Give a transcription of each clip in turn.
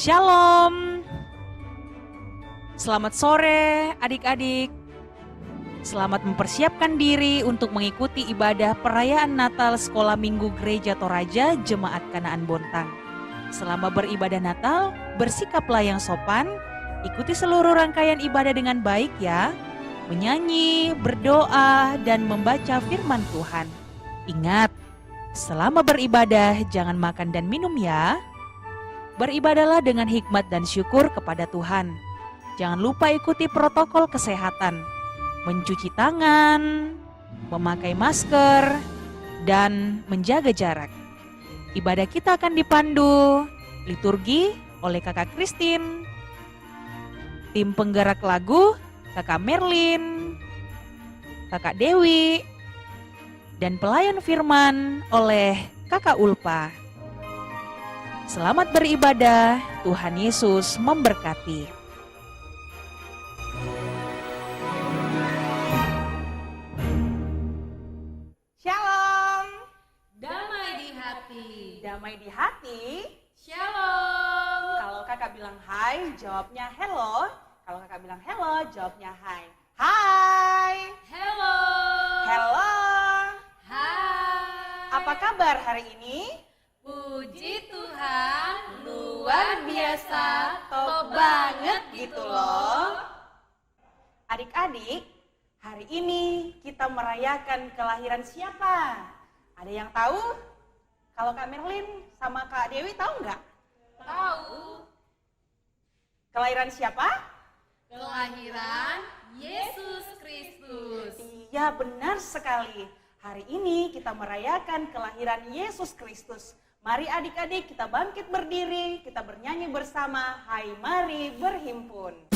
Shalom. Selamat sore adik-adik. Selamat mempersiapkan diri untuk mengikuti ibadah perayaan Natal Sekolah Minggu Gereja Toraja Jemaat Kanaan Bontang. Selama beribadah Natal, bersikaplah yang sopan, ikuti seluruh rangkaian ibadah dengan baik ya. Menyanyi, berdoa, dan membaca firman Tuhan. Ingat, selama beribadah jangan makan dan minum ya. Beribadahlah dengan hikmat dan syukur kepada Tuhan. Jangan lupa ikuti protokol kesehatan, mencuci tangan, memakai masker, dan menjaga jarak. Ibadah kita akan dipandu liturgi oleh Kakak Christine, tim penggerak lagu Kakak Merlin, Kakak Dewi, dan pelayan firman oleh Kakak Ulpa. Selamat beribadah, Tuhan Yesus memberkati. Shalom. Damai di hati. Damai di hati. Shalom. Kalau kakak bilang hai, jawabnya hello. Kalau kakak bilang hello, jawabnya hai. Hai. Hello. Hello. Hai. Apa kabar hari ini? Puji Tuhan, luar biasa, top banget gitu loh. Adik-adik, hari ini kita merayakan kelahiran siapa? Ada yang tahu? Kalau Kak Merlin sama Kak Dewi tahu nggak? Tahu. Kelahiran siapa? Kelahiran Yesus Kristus. Iya, benar sekali. Hari ini kita merayakan kelahiran Yesus Kristus. Mari adik-adik kita bangkit berdiri, kita bernyanyi bersama, hai mari berhimpun.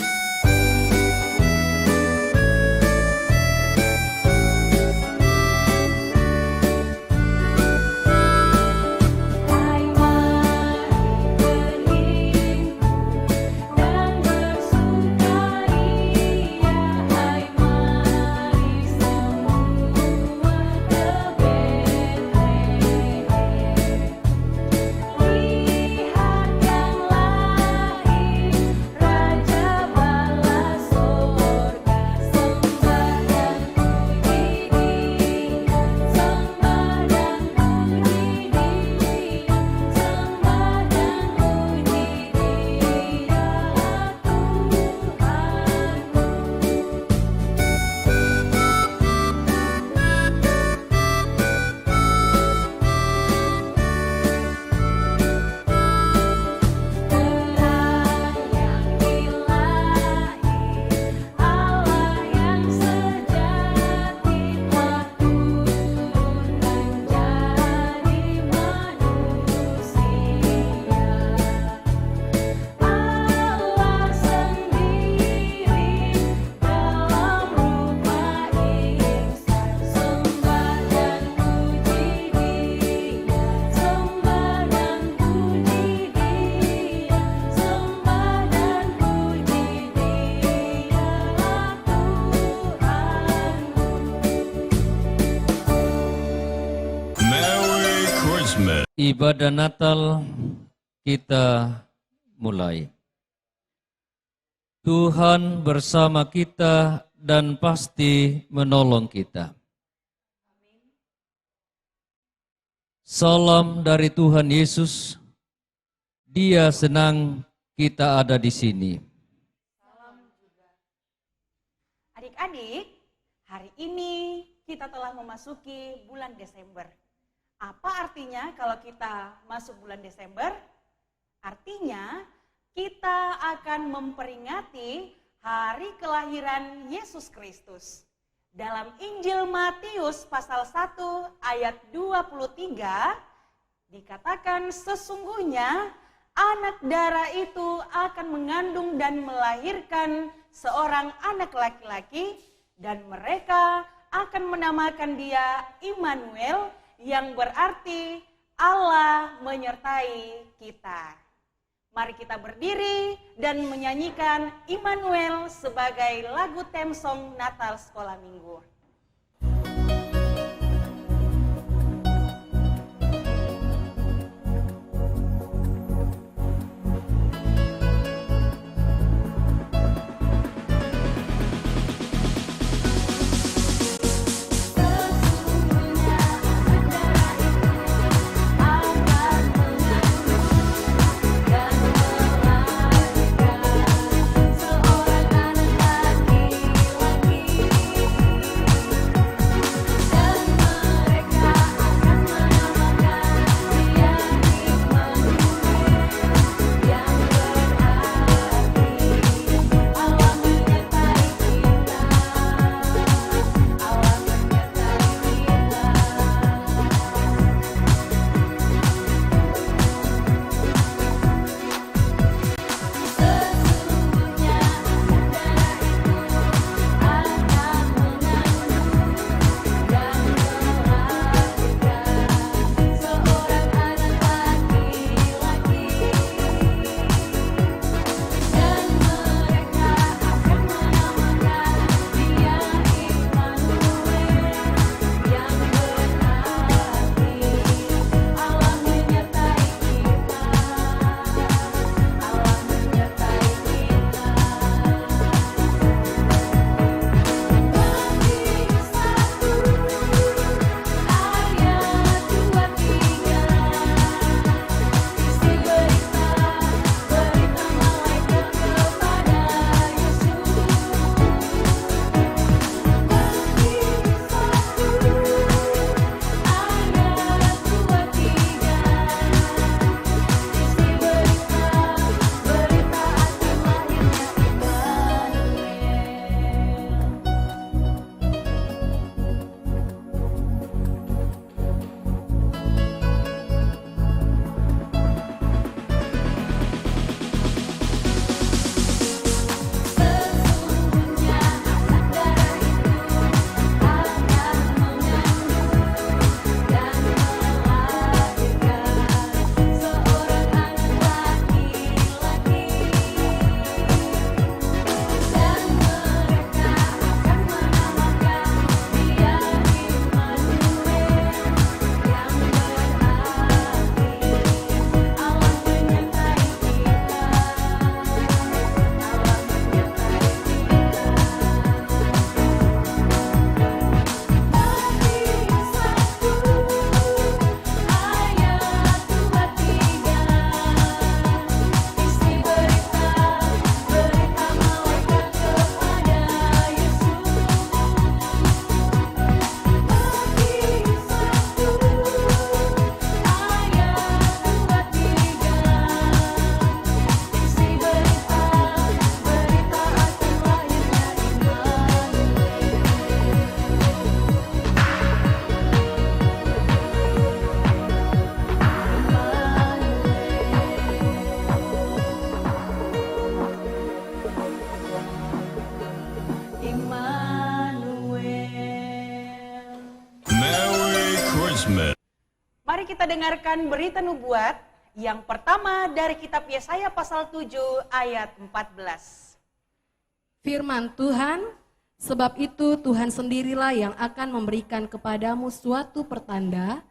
Ibadah Natal kita mulai. Tuhan bersama kita dan pasti menolong kita. Salam dari Tuhan Yesus. Dia senang kita ada di sini. Adik-adik, hari ini kita telah memasuki bulan Desember. Apa artinya kalau kita masuk bulan Desember? Artinya kita akan memperingati hari kelahiran Yesus Kristus. Dalam Injil Matius pasal 1 ayat 23 dikatakan sesungguhnya anak darah itu akan mengandung dan melahirkan seorang anak laki-laki dan mereka akan menamakan dia Immanuel, yang berarti Allah menyertai kita. Mari kita berdiri dan menyanyikan Immanuel sebagai lagu theme song Natal Sekolah Minggu. Christmas. Mari kita dengarkan berita nubuat yang pertama dari kitab Yesaya pasal 7 ayat 14. Firman Tuhan, sebab itu Tuhan sendirilah yang akan memberikan kepadamu suatu pertanda.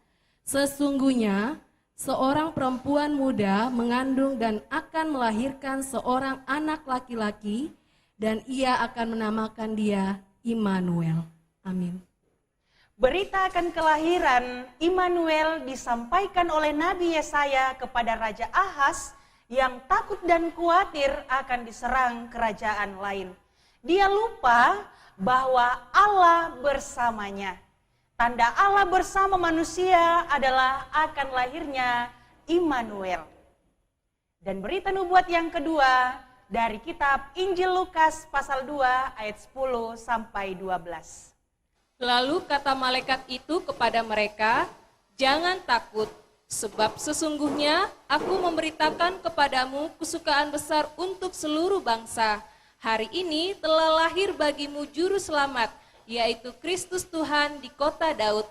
Sesungguhnya seorang perempuan muda mengandung dan akan melahirkan seorang anak laki-laki, dan ia akan menamakan dia Immanuel. Amin. Berita akan kelahiran Immanuel disampaikan oleh Nabi Yesaya kepada Raja Ahaz yang takut dan khawatir akan diserang kerajaan lain. Dia lupa bahwa Allah bersamanya. Tanda Allah bersama manusia adalah akan lahirnya Immanuel. Dan berita nubuat yang kedua dari kitab Injil Lukas pasal 2 ayat 10 sampai 12. Lalu kata malaikat itu kepada mereka, "Jangan takut, sebab sesungguhnya aku memberitakan kepadamu kesukaan besar untuk seluruh bangsa. Hari ini telah lahir bagimu juru selamat, yaitu Kristus Tuhan di kota Daud.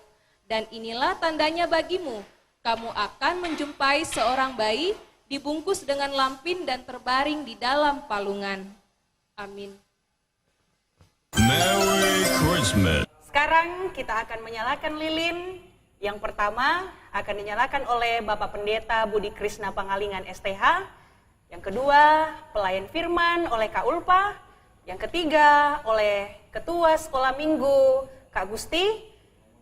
Dan inilah tandanya bagimu, kamu akan menjumpai seorang bayi dibungkus dengan lampin dan terbaring di dalam palungan." Amin. Merry Christmas. Sekarang kita akan menyalakan lilin. Yang pertama akan dinyalakan oleh Bapak Pendeta Budi Krisna Pangalingan STH. Yang kedua pelayan firman oleh Kak Ulpa. Yang ketiga oleh Ketua Sekolah Minggu Kak Gusti.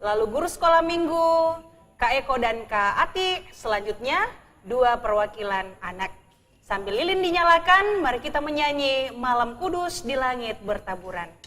Lalu Guru Sekolah Minggu Kak Eko dan Kak Ati. Selanjutnya 2 perwakilan anak. Sambil lilin dinyalakan, mari kita menyanyi Malam Kudus di Langit Bertaburan.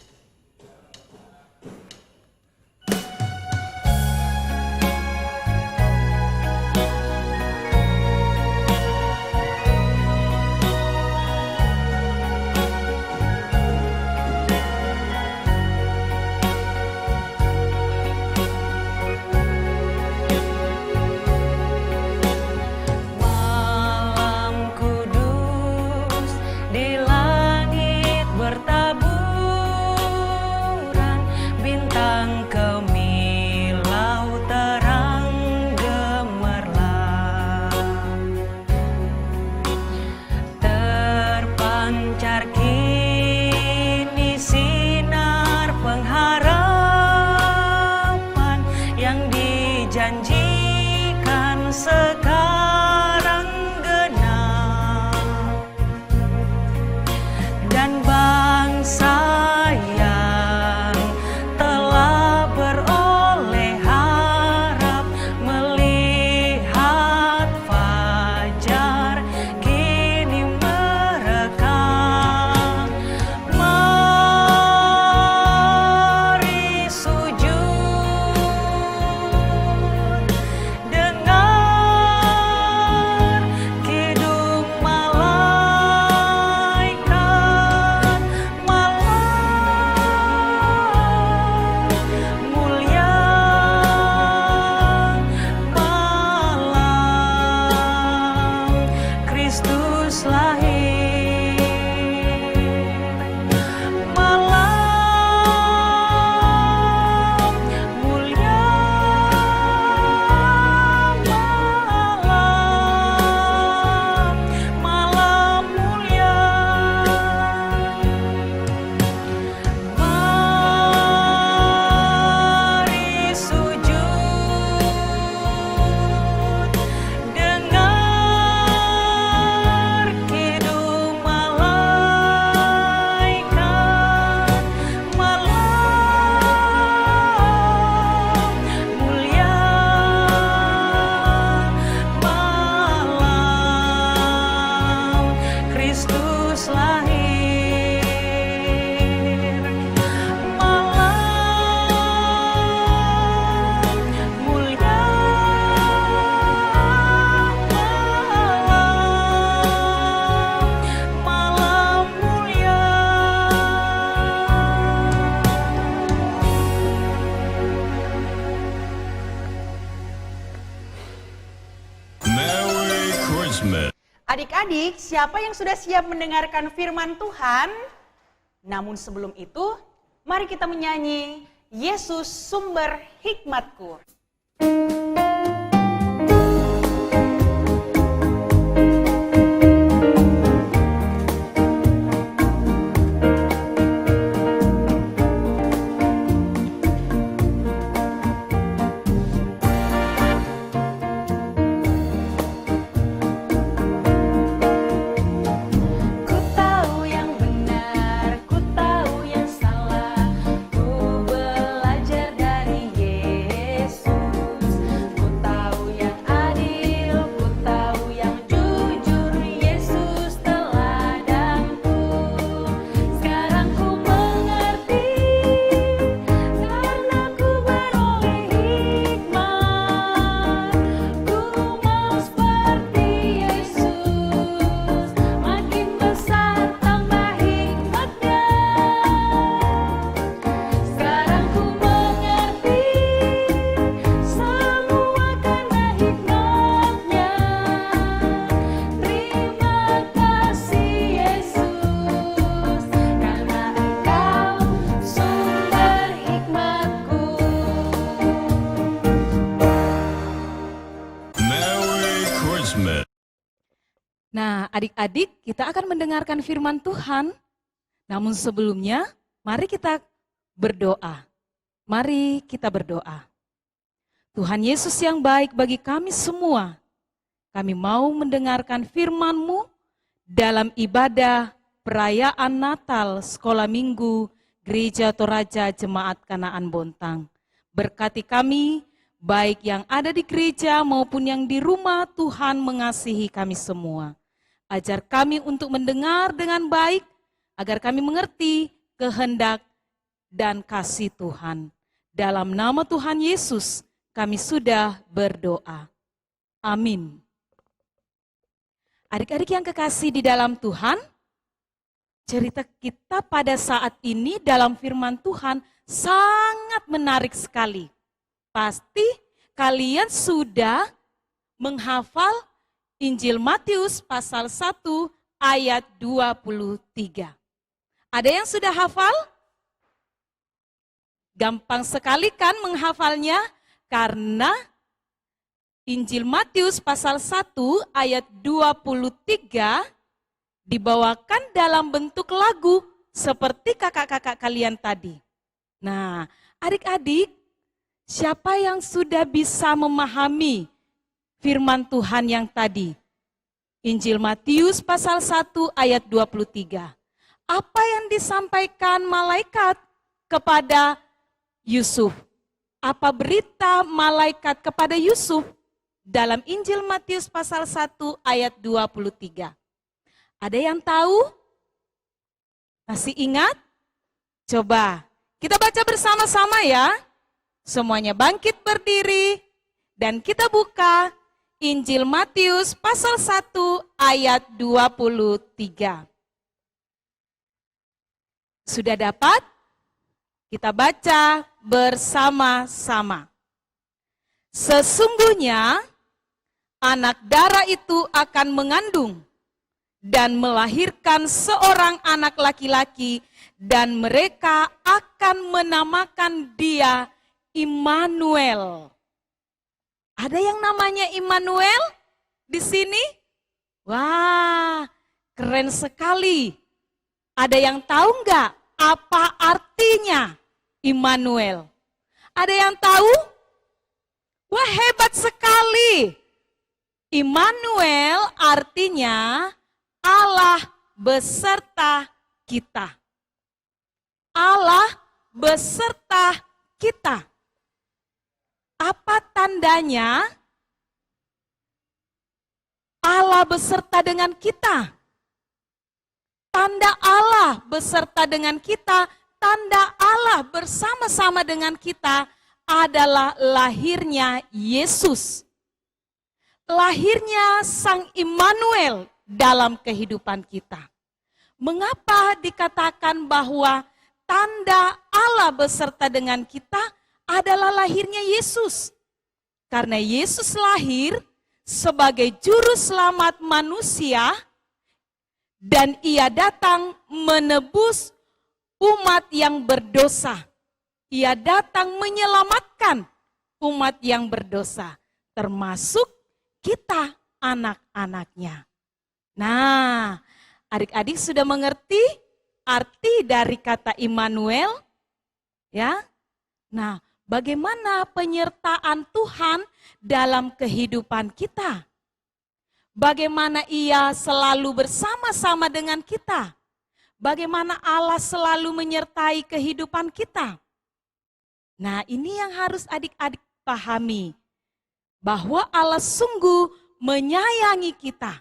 Adik-adik, siapa yang sudah siap mendengarkan firman Tuhan? Namun sebelum itu, mari kita menyanyi Yesus Sumber Hikmatku. announcement. Nah, adik-adik, kita akan mendengarkan firman Tuhan. Namun sebelumnya, mari kita berdoa. Mari kita berdoa. Tuhan Yesus yang baik bagi kami semua, kami mau mendengarkan firman-Mu dalam ibadah perayaan Natal Sekolah Minggu Gereja Toraja Jemaat Kanaan Bontang. Berkati kami, baik yang ada di gereja maupun yang di rumah. Tuhan mengasihi kami semua. Ajar kami untuk mendengar dengan baik, agar kami mengerti kehendak dan kasih Tuhan. Dalam nama Tuhan Yesus, kami sudah berdoa. Amin. Adik-adik yang kekasih di dalam Tuhan, cerita kita pada saat ini dalam firman Tuhan sangat menarik sekali. Pasti kalian sudah menghafal Injil Matius pasal 1 ayat 23. Ada yang sudah hafal? Gampang sekali kan menghafalnya? Karena Injil Matius pasal 1 ayat 23 dibawakan dalam bentuk lagu seperti kakak-kakak kalian tadi. Nah, adik-adik, siapa yang sudah bisa memahami firman Tuhan yang tadi? Injil Matius pasal 1 ayat 23. Apa yang disampaikan malaikat kepada Yusuf? Apa berita malaikat kepada Yusuf dalam Injil Matius pasal 1 ayat 23? Ada yang tahu? Masih ingat? Coba kita baca bersama-sama ya. Semuanya bangkit berdiri dan kita buka Injil Matius pasal 1 ayat 23. Sudah dapat? Kita baca bersama-sama. Sesungguhnya anak darah itu akan mengandung dan melahirkan seorang anak laki-laki, dan mereka akan menamakan dia Immanuel. Ada yang namanya Immanuel di sini? Wah, keren sekali. Ada yang tahu nggak apa artinya Immanuel? Ada yang tahu? Wah, hebat sekali. Immanuel artinya Allah beserta kita. Allah beserta kita. Apa tandanya? Allah beserta dengan kita. Tanda Allah beserta dengan kita, tanda Allah bersama-sama dengan kita adalah lahirnya Yesus. Lahirnya Sang Immanuel dalam kehidupan kita. Mengapa dikatakan bahwa tanda Allah beserta dengan kita adalah lahirnya Yesus? Karena Yesus lahir sebagai juru selamat manusia dan ia datang menebus umat yang berdosa. Ia datang menyelamatkan umat yang berdosa, termasuk kita anak-anaknya. Nah, adik-adik sudah mengerti arti dari kata Immanuel? Ya. Nah, bagaimana penyertaan Tuhan dalam kehidupan kita? Bagaimana Ia selalu bersama-sama dengan kita? Bagaimana Allah selalu menyertai kehidupan kita? Nah, ini yang harus adik-adik pahami. Bahwa Allah sungguh menyayangi kita.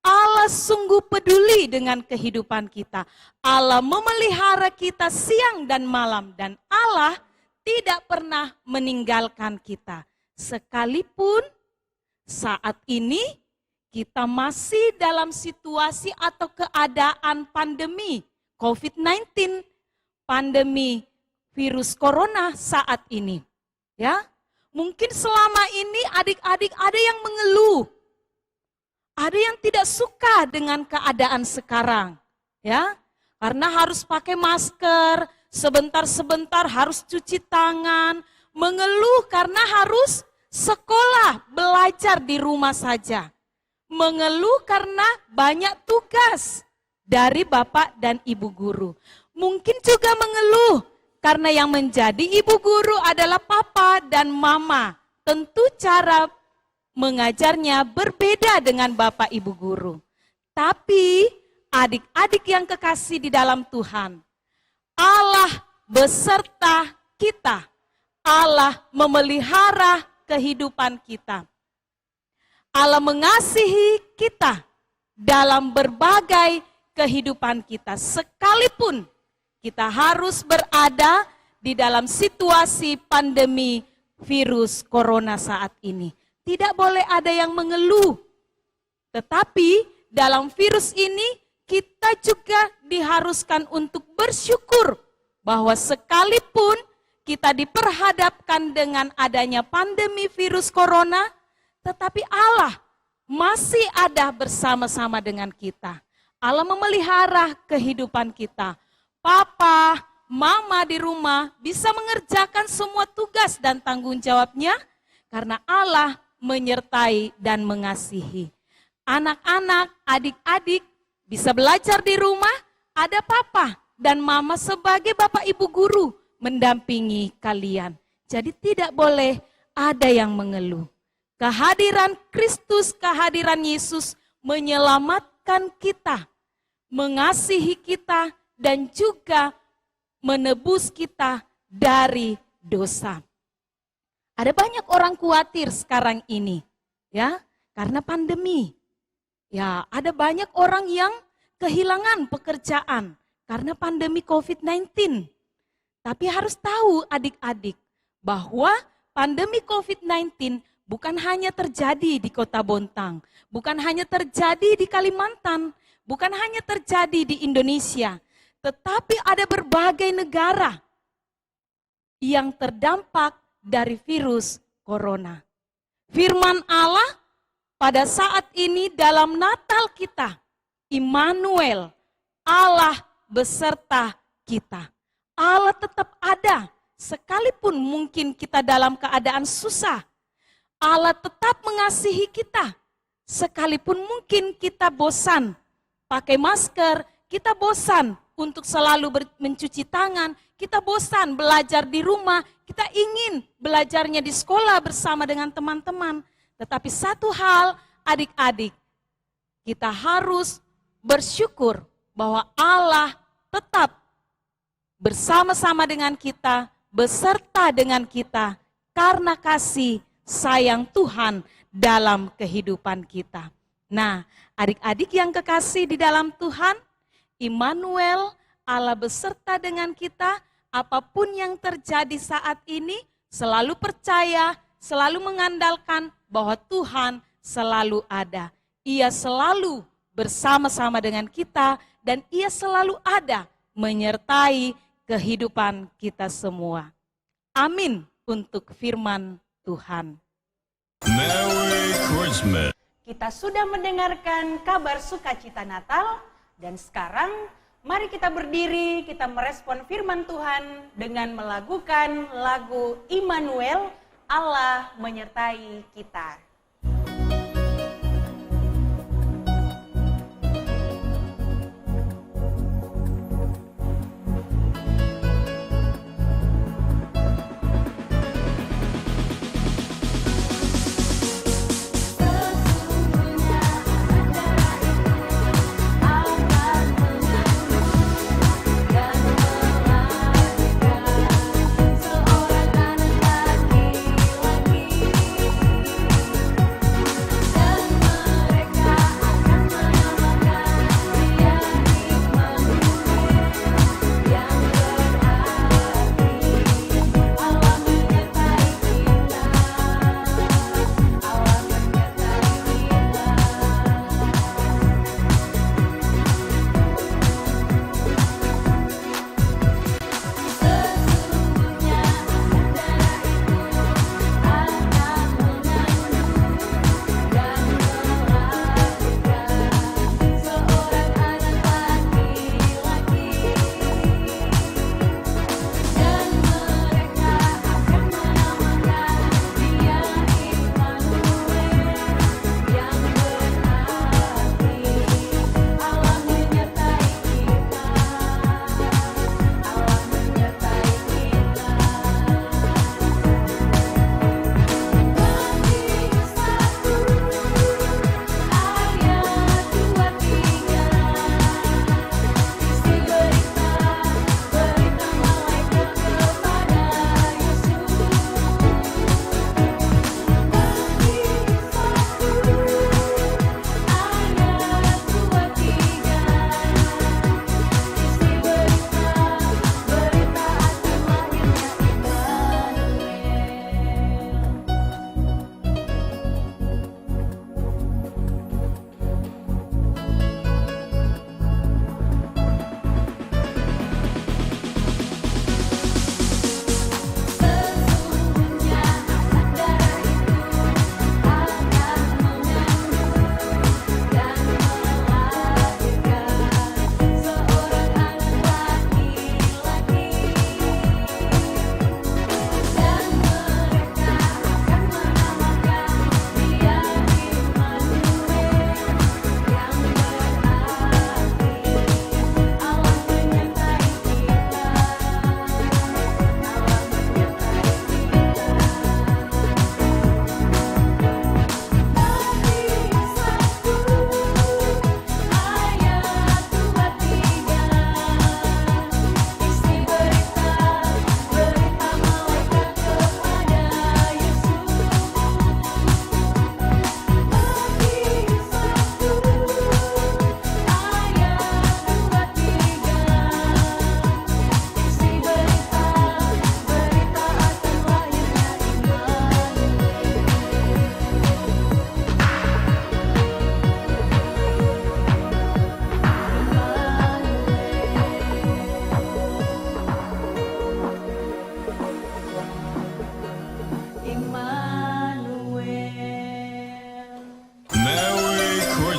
Allah sungguh peduli dengan kehidupan kita. Allah memelihara kita siang dan malam. Dan Allah tidak pernah meninggalkan kita. Sekalipun saat ini kita masih dalam situasi atau keadaan pandemi COVID-19, pandemi virus corona saat ini. Ya, mungkin selama ini adik-adik ada yang mengeluh. Ada yang tidak suka dengan keadaan sekarang. Ya, karena harus pakai masker, sebentar-sebentar harus cuci tangan, mengeluh karena harus sekolah, belajar di rumah saja. mengeluh karena banyak tugas dari Bapak dan Ibu guru. Mungkin juga mengeluh karena yang menjadi ibu guru adalah papa dan mama. Tentu cara mengajarnya berbeda dengan bapak ibu guru. Tapi adik-adik yang kekasih di dalam Tuhan, Allah beserta kita. Allah memelihara kehidupan kita. Allah mengasihi kita dalam berbagai kehidupan kita. Sekalipun kita harus berada di dalam situasi pandemi virus corona saat ini. Tidak boleh ada yang mengeluh. Tetapi dalam virus ini kita juga diharuskan untuk bersyukur bahwa sekalipun kita diperhadapkan dengan adanya pandemi virus corona, tetapi Allah masih ada bersama-sama dengan kita. Allah memelihara kehidupan kita. Papa, mama di rumah bisa mengerjakan semua tugas dan tanggung jawabnya karena Allah menyertai dan mengasihi. Anak-anak, adik-adik bisa belajar di rumah, ada papa dan mama sebagai bapak ibu guru mendampingi kalian. Jadi tidak boleh ada yang mengeluh. Kehadiran Kristus, kehadiran Yesus menyelamatkan kita, mengasihi kita, dan juga menebus kita dari dosa. Ada banyak orang khawatir sekarang ini, ya, karena pandemi. Ya, ada banyak orang yang kehilangan pekerjaan karena pandemi COVID-19. Tapi harus tahu adik-adik bahwa pandemi COVID-19 bukan hanya terjadi di Kota Bontang, bukan hanya terjadi di Kalimantan, bukan hanya terjadi di Indonesia, tetapi ada berbagai negara yang terdampak dari virus corona. Firman Allah pada saat ini dalam Natal kita, Immanuel, Allah beserta kita. Allah tetap ada, sekalipun mungkin kita dalam keadaan susah. Allah tetap mengasihi kita, sekalipun mungkin kita bosan pakai masker, kita bosan untuk selalu mencuci tangan, kita bosan belajar di rumah, kita ingin belajarnya di sekolah bersama dengan teman-teman. Tetapi satu hal adik-adik, kita harus bersyukur bahwa Allah tetap bersama-sama dengan kita, beserta dengan kita, karena kasih sayang Tuhan dalam kehidupan kita. Nah, adik-adik yang kekasih di dalam Tuhan, Immanuel, Allah beserta dengan kita, apapun yang terjadi saat ini, selalu percaya, selalu mengandalkan bahwa Tuhan selalu ada. Ia selalu bersama-sama dengan kita dan ia selalu ada menyertai kehidupan kita semua. Amin untuk firman Tuhan. Merry Christmas. Kita sudah mendengarkan kabar sukacita Natal. Dan sekarang mari kita berdiri, kita merespon firman Tuhan dengan melakukan lagu Immanuel, Allah menyertai kita.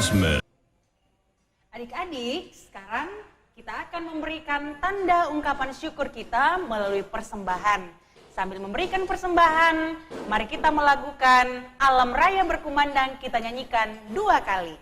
Christmas. Adik-adik, sekarang kita akan memberikan tanda ungkapan syukur kita melalui persembahan. Sambil memberikan persembahan, mari kita melakukan Alam Raya Berkumandang, kita nyanyikan 2 kali.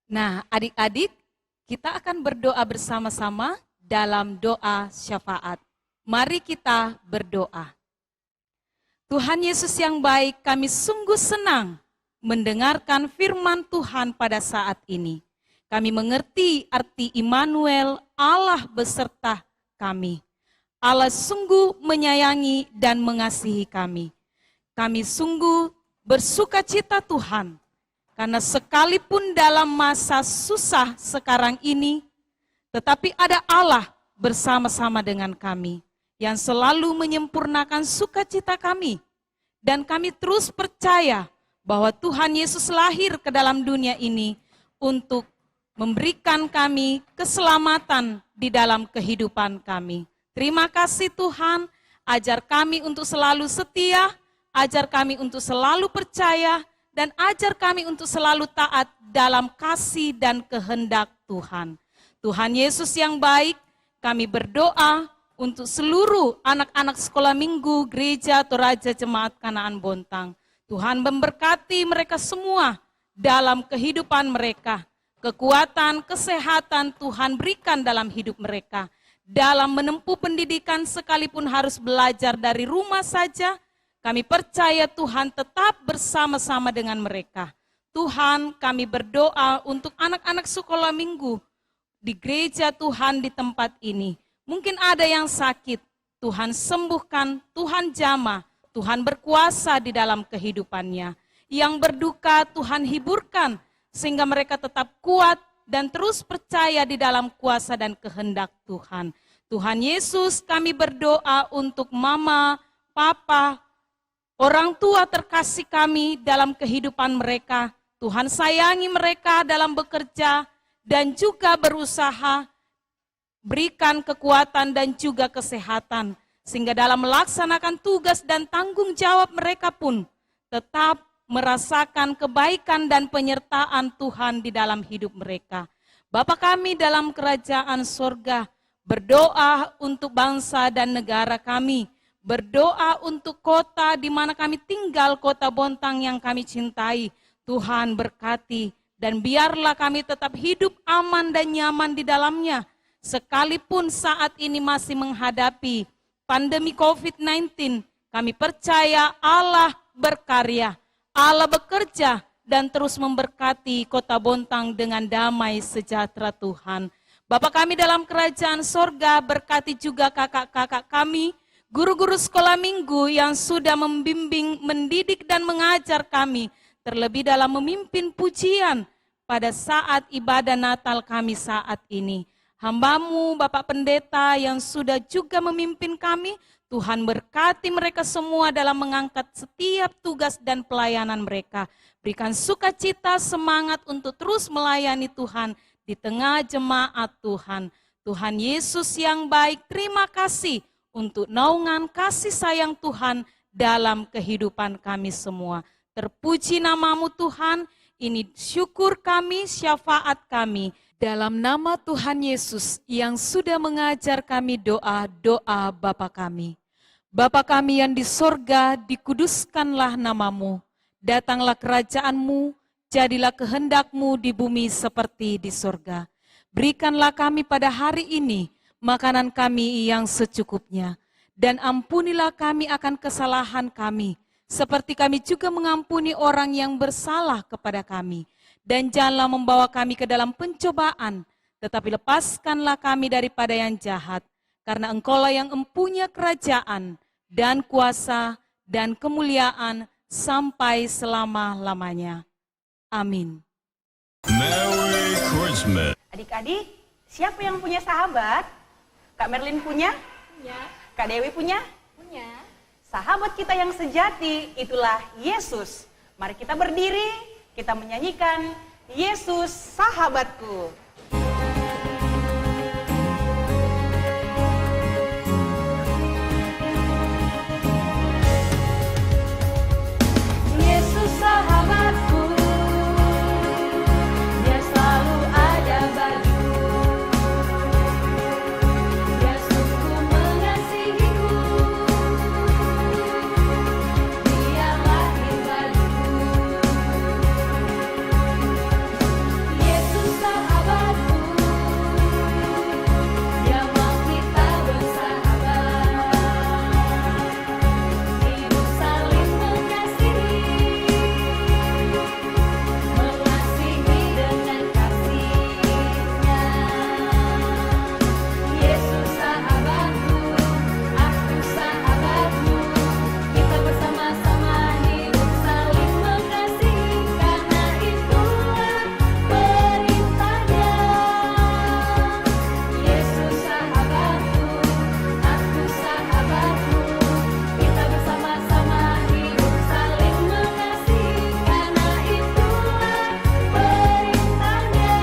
Nah, adik-adik, kita akan berdoa bersama-sama dalam doa syafaat. Mari kita berdoa. Tuhan Yesus yang baik, kami sungguh senang mendengarkan firman Tuhan pada saat ini. Kami mengerti arti Immanuel, Allah beserta kami. Allah sungguh menyayangi dan mengasihi kami. Kami sungguh bersuka cita Tuhan, karena sekalipun dalam masa susah sekarang ini, tetapi ada Allah bersama-sama dengan kami, yang selalu menyempurnakan sukacita kami. Dan kami terus percaya bahwa Tuhan Yesus lahir ke dalam dunia ini untuk memberikan kami keselamatan di dalam kehidupan kami. Terima kasih Tuhan, ajar kami untuk selalu setia, ajar kami untuk selalu percaya, dan ajar kami untuk selalu taat dalam kasih dan kehendak Tuhan. Tuhan Yesus yang baik, kami berdoa untuk seluruh anak-anak sekolah minggu, gereja Toraja Jemaat Kanaan Bontang. Tuhan memberkati mereka semua dalam kehidupan mereka. Kekuatan, kesehatan Tuhan berikan dalam hidup mereka. Dalam menempuh pendidikan sekalipun harus belajar dari rumah saja, kami percaya Tuhan tetap bersama-sama dengan mereka. Tuhan, kami berdoa untuk anak-anak sekolah minggu di gereja Tuhan di tempat ini. Mungkin ada yang sakit, Tuhan sembuhkan, Tuhan jamah, Tuhan berkuasa di dalam kehidupannya. Yang berduka Tuhan hiburkan, sehingga mereka tetap kuat dan terus percaya di dalam kuasa dan kehendak Tuhan. Tuhan Yesus, kami berdoa untuk mama, papa, orang tua terkasih kami dalam kehidupan mereka. Tuhan sayangi mereka dalam bekerja dan juga berusaha. Berikan kekuatan dan juga kesehatan. Sehingga dalam melaksanakan tugas dan tanggung jawab mereka pun tetap merasakan kebaikan dan penyertaan Tuhan di dalam hidup mereka. Bapa kami dalam kerajaan sorga, berdoa untuk bangsa dan negara kami. Berdoa untuk kota di mana kami tinggal, kota Bontang yang kami cintai. Tuhan berkati dan biarlah kami tetap hidup aman dan nyaman di dalamnya. Sekalipun saat ini masih menghadapi pandemi COVID-19, kami percaya Allah berkarya. Allah bekerja dan terus memberkati Kota Bontang dengan damai sejahtera Tuhan. Bapa kami dalam kerajaan sorga, berkati juga kakak-kakak kami, guru-guru sekolah minggu yang sudah membimbing, mendidik dan mengajar kami, terlebih dalam memimpin pujian pada saat ibadah Natal kami saat ini. Hamba-Mu Bapak Pendeta yang sudah juga memimpin kami, Tuhan berkati mereka semua dalam mengangkat setiap tugas dan pelayanan mereka. Berikan sukacita, semangat untuk terus melayani Tuhan di tengah jemaat Tuhan. Tuhan Yesus yang baik, terima kasih untuk naungan kasih sayang Tuhan dalam kehidupan kami semua. Terpuji nama-Mu Tuhan, ini syukur kami, syafaat kami. Dalam nama Tuhan Yesus yang sudah mengajar kami doa-doa Bapa kami. Bapa kami yang di sorga, dikuduskanlah nama-Mu. Datanglah kerajaan-Mu, jadilah kehendak-Mu di bumi seperti di sorga. Berikanlah kami pada hari ini makanan kami yang secukupnya. Dan ampunilah kami akan kesalahan kami, seperti kami juga mengampuni orang yang bersalah kepada kami. Dan janganlah membawa kami ke dalam pencobaan, tetapi lepaskanlah kami daripada yang jahat. Karena Engkaulah yang empunya kerajaan dan kuasa dan kemuliaan sampai selama-lamanya. Amin. Merry Christmas. Adik-adik, siapa yang punya sahabat? Kak Merlin punya? Punya. Kak Dewi punya? Punya. Sahabat kita yang sejati, itulah Yesus. Mari kita berdiri, kita menyanyikan Yesus Sahabatku. Yesus sahabatku, Dia selalu ada bagiku. Dia sungguh mengasihiku, Dia lahir bagiku. Yesus sahabatku, Dia mau kita bersahabat, hidup saling mengasihi dengan kasih-Nya. Yesus sahabatku, aku sahabatmu, kita bersama-sama hidup saling mengasihi, karena itulah perintahnya. Yesus sahabatku, aku sahabatmu, kita bersama-sama hidup saling mengasihi, karena itulah perintahnya.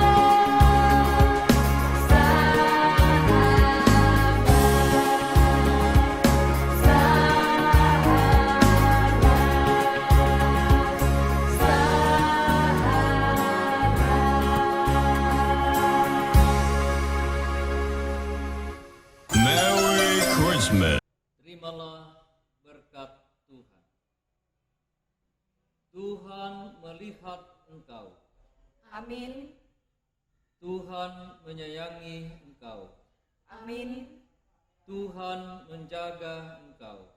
Merry Christmas. Terimalah berkat Tuhan. Tuhan melihat engkau. Amin. Tuhan menyayangi engkau. Amin. Tuhan menjaga engkau.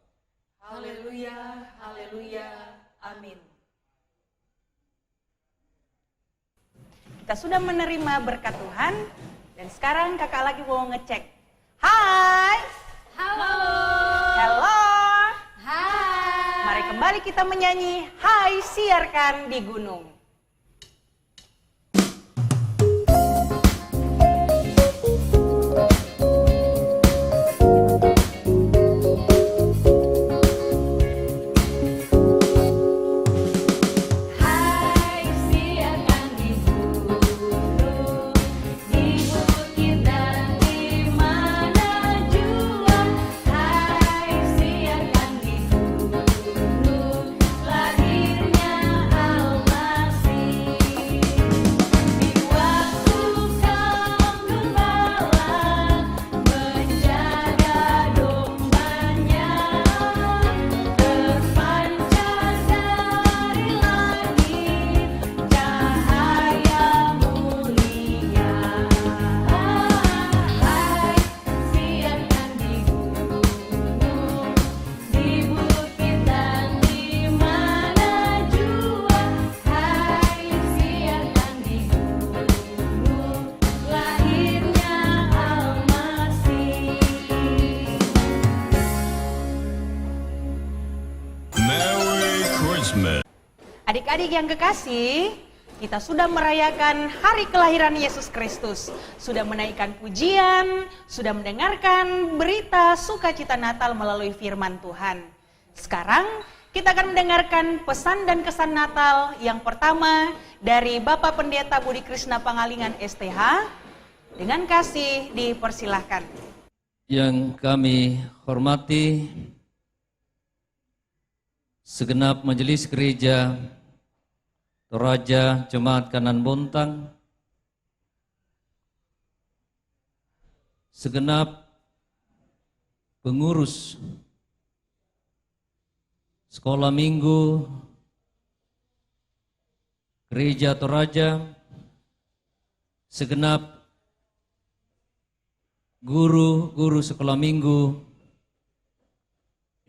Haleluya, haleluya. Amin. Kita sudah menerima berkat Tuhan, dan sekarang kakak lagi mau ngecek. Hai. Halo. Hello. Hai. Mari kembali kita menyanyi Hai Siarkan di Gunung. Hai siarkan di gunung, di bukit dan di mana jua. Hai siarkan di gunung, lahirnya Allah Christmas. Adik-adik yang kekasih, kita sudah merayakan hari kelahiran Yesus Kristus, sudah menaikkan pujian, sudah mendengarkan berita sukacita Natal melalui firman Tuhan. Sekarang kita akan mendengarkan pesan dan kesan Natal yang pertama dari Bapak Pendeta Budi Krisna Pangalingan STH. Dengan kasih dipersilahkan. Yang kami hormati segenap majelis gereja Toraja Jemaat Kanan Bontang, segenap pengurus sekolah minggu Gereja Toraja, segenap guru-guru sekolah minggu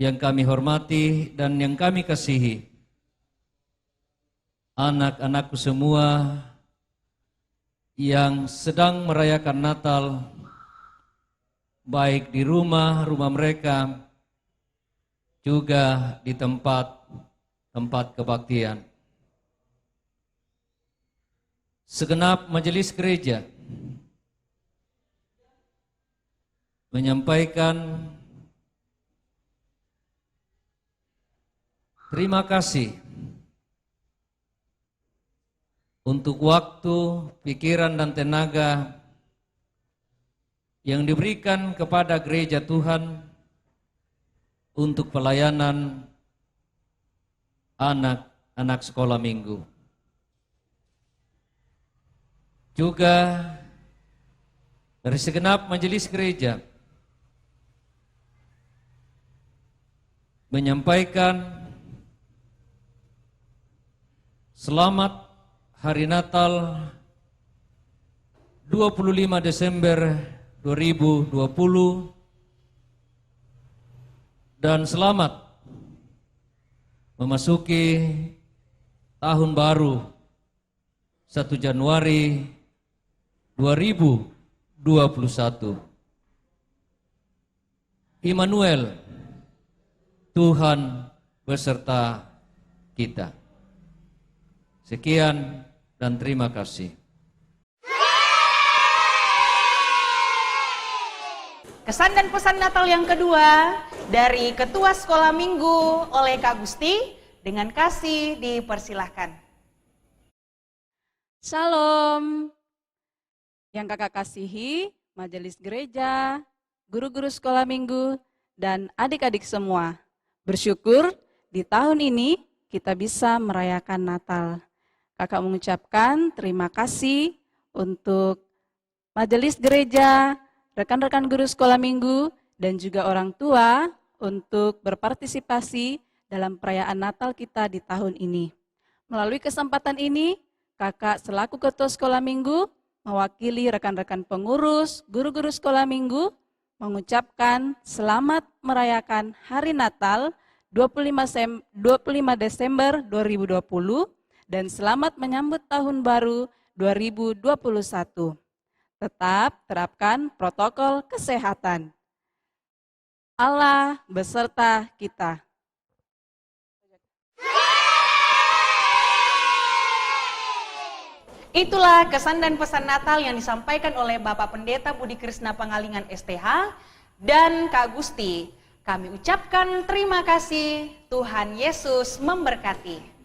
yang kami hormati dan yang kami kasihi, anak-anakku semua yang sedang merayakan Natal, baik di rumah-rumah mereka, juga di tempat kebaktian. Segenap majelis gereja menyampaikan terima kasih untuk waktu, pikiran, dan tenaga yang diberikan kepada gereja Tuhan untuk pelayanan anak-anak sekolah minggu. Juga dari segenap majelis gereja menyampaikan selamat Hari Natal 25 Desember 2020 dan selamat memasuki tahun baru 1 Januari 2021. Immanuel, Tuhan beserta kita. Sekian dan terima kasih. Kesan dan pesan Natal yang kedua dari Ketua Sekolah Minggu oleh Kak Gusti. Dengan kasih dipersilahkan. Shalom. Yang kakak kasihi, majelis gereja, guru-guru sekolah minggu, dan adik-adik semua. Bersyukur di tahun ini kita bisa merayakan Natal. Kakak mengucapkan terima kasih untuk majelis gereja, rekan-rekan guru sekolah minggu, dan juga orang tua untuk berpartisipasi dalam perayaan Natal kita di tahun ini. Melalui kesempatan ini, kakak selaku ketua sekolah minggu, mewakili rekan-rekan pengurus, guru-guru sekolah minggu, mengucapkan selamat merayakan Hari Natal 25 Desember 2020 dan selamat menyambut Tahun Baru 2021. Tetap terapkan protokol kesehatan. Allah beserta kita. Itulah kesan dan pesan Natal yang disampaikan oleh Bapak Pendeta Budi Krisna Pangalingan STH dan Kak Gusti. Kami ucapkan terima kasih, Tuhan Yesus memberkati.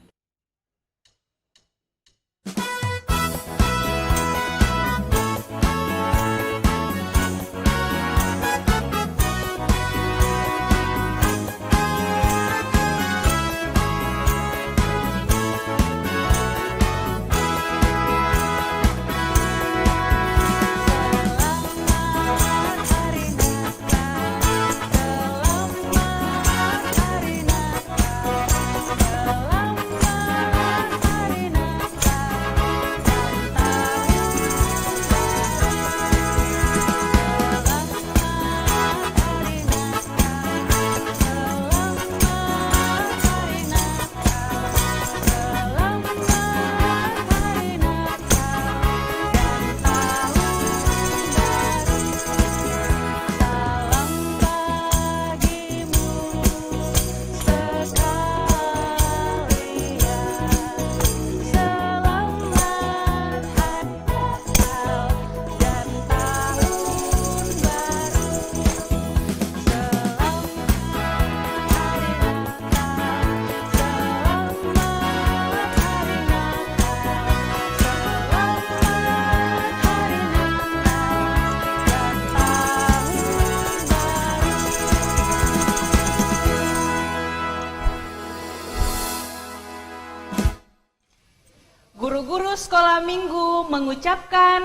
guru sekolah minggu mengucapkan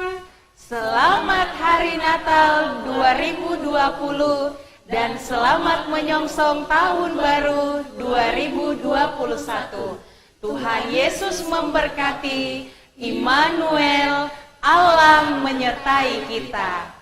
Selamat Hari Natal 2020 dan selamat menyongsong tahun baru 2021. Tuhan Yesus memberkati. Immanuel, Allah menyertai kita.